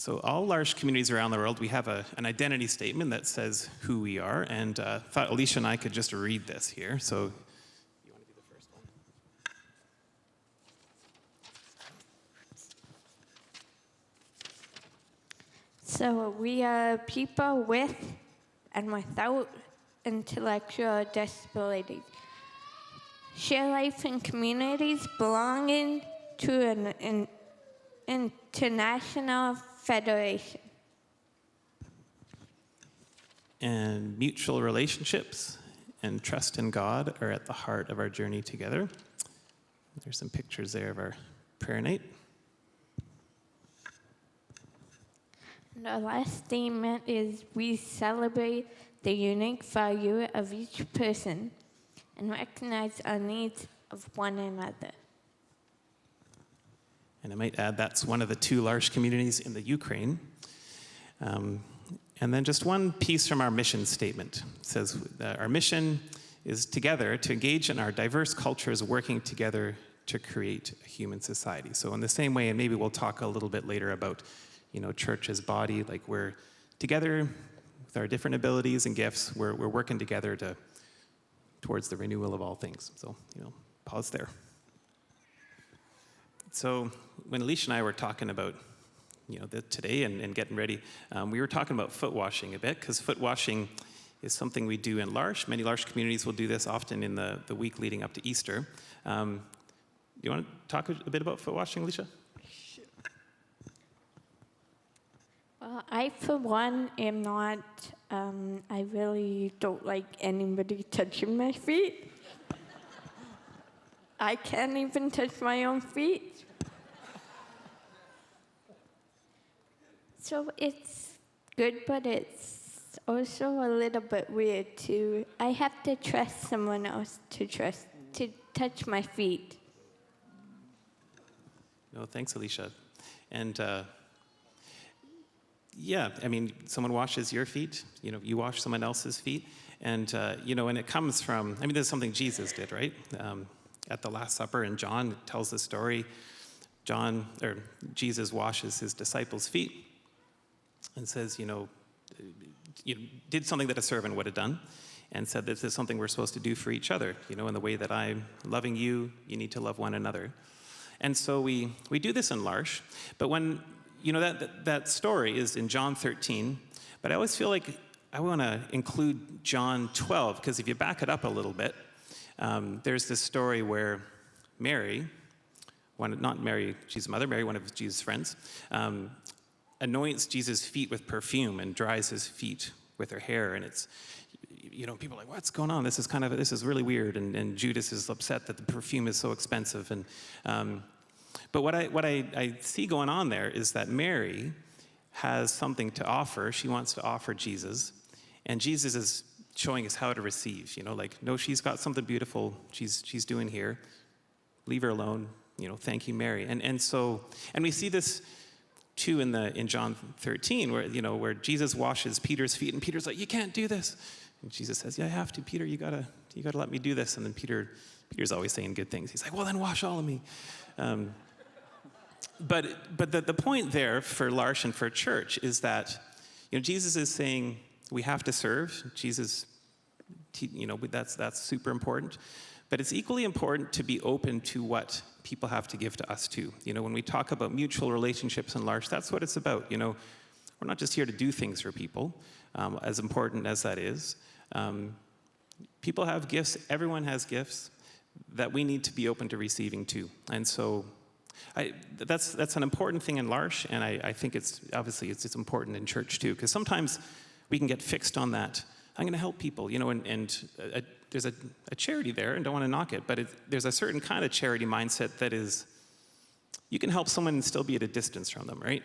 So all L'Arche communities around the world, we have an identity statement that says who we are, and thought Alicia and I could just read this here. So you want to be the first one? So we are people with and without intellectual disabilities. Share life in communities belonging to an international federation. And mutual relationships and trust in God are at the heart of our journey together. There's some pictures there of our prayer night. And our last statement is we celebrate the unique value of each person and recognize our needs of one another. And I might add that's one of the 2 L'Arche communities in the Ukraine. And then just one piece from our mission statement. It says our mission is together to engage in our diverse cultures working together to create a human society. So in the same way, and maybe we'll talk a little bit later about, church as body, like we're together with our different abilities and gifts, we're working together towards the renewal of all things. So, pause there. So when Alicia and I were talking about, today and getting ready, we were talking about foot washing a bit, because foot washing is something we do in L'Arche. Many L'Arche communities will do this often in the week leading up to Easter. You want to talk a bit about foot washing, Alicia? Well, I, for one, am not, I really don't like anybody touching my feet. I can't even touch my own feet. So it's good, but it's also a little bit weird too. I have to trust someone else to touch my feet. No, thanks, Alicia. And someone washes your feet, you wash someone else's feet. And, and it comes from, this is something Jesus did, right? At the Last Supper, and John tells the story. Jesus washes his disciples' feet and says, did something that a servant would have done, and said this is something we're supposed to do for each other. In the way that I'm loving you, you need to love one another. And so we do this in L'Arche, but when, that story is in John 13, but I always feel like I want to include John 12, because if you back it up a little bit, there's this story where Mary, not Mary, Jesus' mother, Mary, one of Jesus' friends, anoints Jesus' feet with perfume and dries his feet with her hair. And it's, people are like, what's going on? This is really weird. And Judas is upset that the perfume is so expensive. And but what I see going on there is that Mary has something to offer. She wants to offer Jesus. And Jesus is showing us how to receive, no, she's got something beautiful she's doing here. Leave her alone, thank you, Mary. And we see this too in John 13, where Jesus washes Peter's feet, and Peter's like, you can't do this. And Jesus says, yeah, I have to, Peter, you gotta let me do this. And then Peter's always saying good things. He's like, well, then wash all of me. But the point there for L'Arche and for church is that, Jesus is saying we have to serve. Jesus, that's super important. But it's equally important to be open to what people have to give to us too. When we talk about mutual relationships in L'Arche, that's what it's about. We're not just here to do things for people, as important as that is. People have gifts. Everyone has gifts that we need to be open to receiving too. And so that's an important thing in L'Arche, and I think it's important in church too, because sometimes we can get fixed on that. I'm going to help people, there's a charity there, and don't want to knock it, but there's a certain kind of charity mindset that is, you can help someone and still be at a distance from them, right?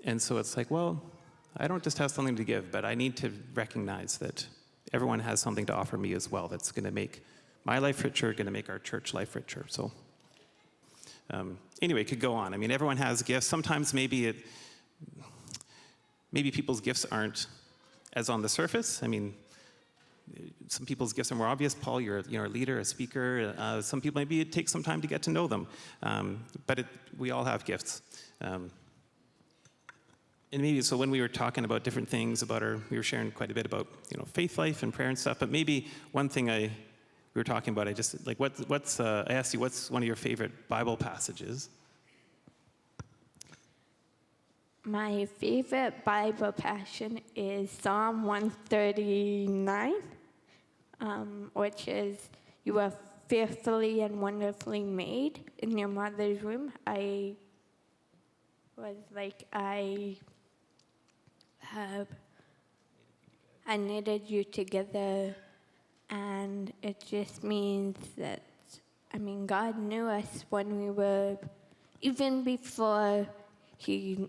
And so it's like, well, I don't just have something to give, but I need to recognize that everyone has something to offer me as well that's going to make my life richer, going to make our church life richer. So anyway, it could go on. Everyone has gifts. Sometimes maybe people's gifts aren't as on the surface. Some people's gifts are more obvious. Paul, you're a leader, a speaker. Some people, maybe it takes some time to get to know them. But we all have gifts. and maybe, so when we were talking about different things about we were sharing quite a bit about, faith life and prayer and stuff, but maybe one thing we were talking about, I just, like, I asked you, what's one of your favorite Bible passages? My favorite Bible passage is Psalm 139, which is, "You are fearfully and wonderfully made in your mother's womb." I knitted you together, and it just means that, God knew us when we were, even before he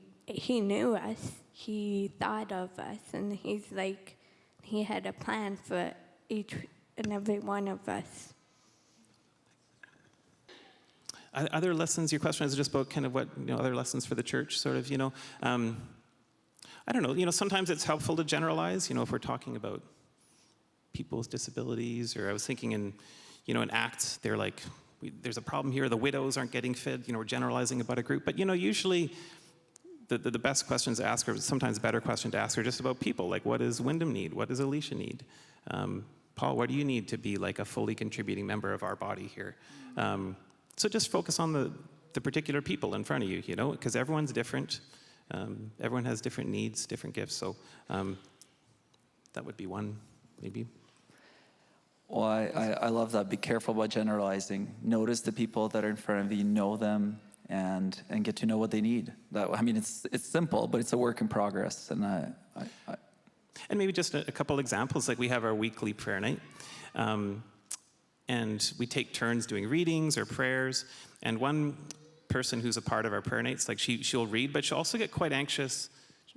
knew us, he thought of us, and he had a plan for each and every one of us. Other lessons, your question is just about kind of what, other lessons for the church, sort of, I don't know, sometimes it's helpful to generalize, if we're talking about people with disabilities, or I was thinking in Acts, they're like, there's a problem here, the widows aren't getting fed, we're generalizing about a group, but, usually the best questions to ask, or sometimes a better question to ask, are just about people, like, what does Wyndham need? What does Alicia need? Paul, what do you need to be like a fully contributing member of our body here? So just focus on the particular people in front of you, because everyone's different. Everyone has different needs, different gifts. So that would be one, maybe. Well, I love that. Be careful about generalizing. Notice the people that are in front of you, know them, and get to know what they need. It's simple, but it's a work in progress. And And maybe just a couple examples. Like, we have our weekly prayer night. And we take turns doing readings or prayers. And one person who's a part of our prayer nights, like, she'll read, but she'll also get quite anxious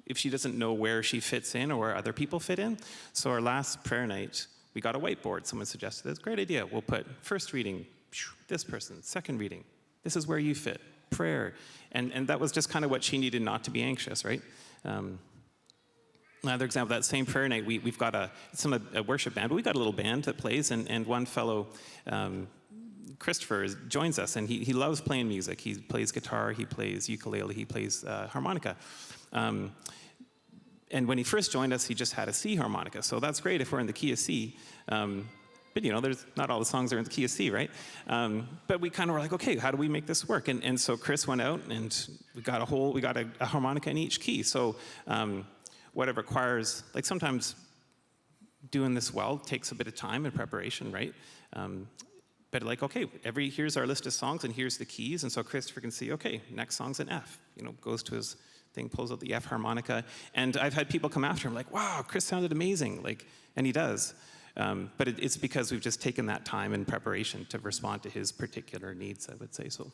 if she doesn't know where she fits in or where other people fit in. So our last prayer night, we got a whiteboard. Someone suggested this. Great idea. We'll put first reading, this person. Second reading, this is where you fit. Prayer. And that was just kind of what she needed, not to be anxious, right? Another example, that same prayer night, we've got a worship band, but we've got a little band that plays, and one fellow, Christopher, joins us, and he loves playing music. He plays guitar, he plays ukulele, he plays harmonica. And when he first joined us, he just had a C harmonica, so that's great if we're in the key of C. But there's not all the songs are in the key of C, right? But we kind of were like, okay, how do we make this work? And so Chris went out, and we got a harmonica in each key. So what it requires, like, sometimes doing this well takes a bit of time and preparation, right? But like, okay, here's our list of songs, and here's the keys, and so Christopher can see, okay, next song's an F. Goes to his thing, pulls out the F harmonica, and I've had people come after him like, wow, Chris sounded amazing, like, and he does. But it's because we've just taken that time and preparation to respond to his particular needs, I would say so.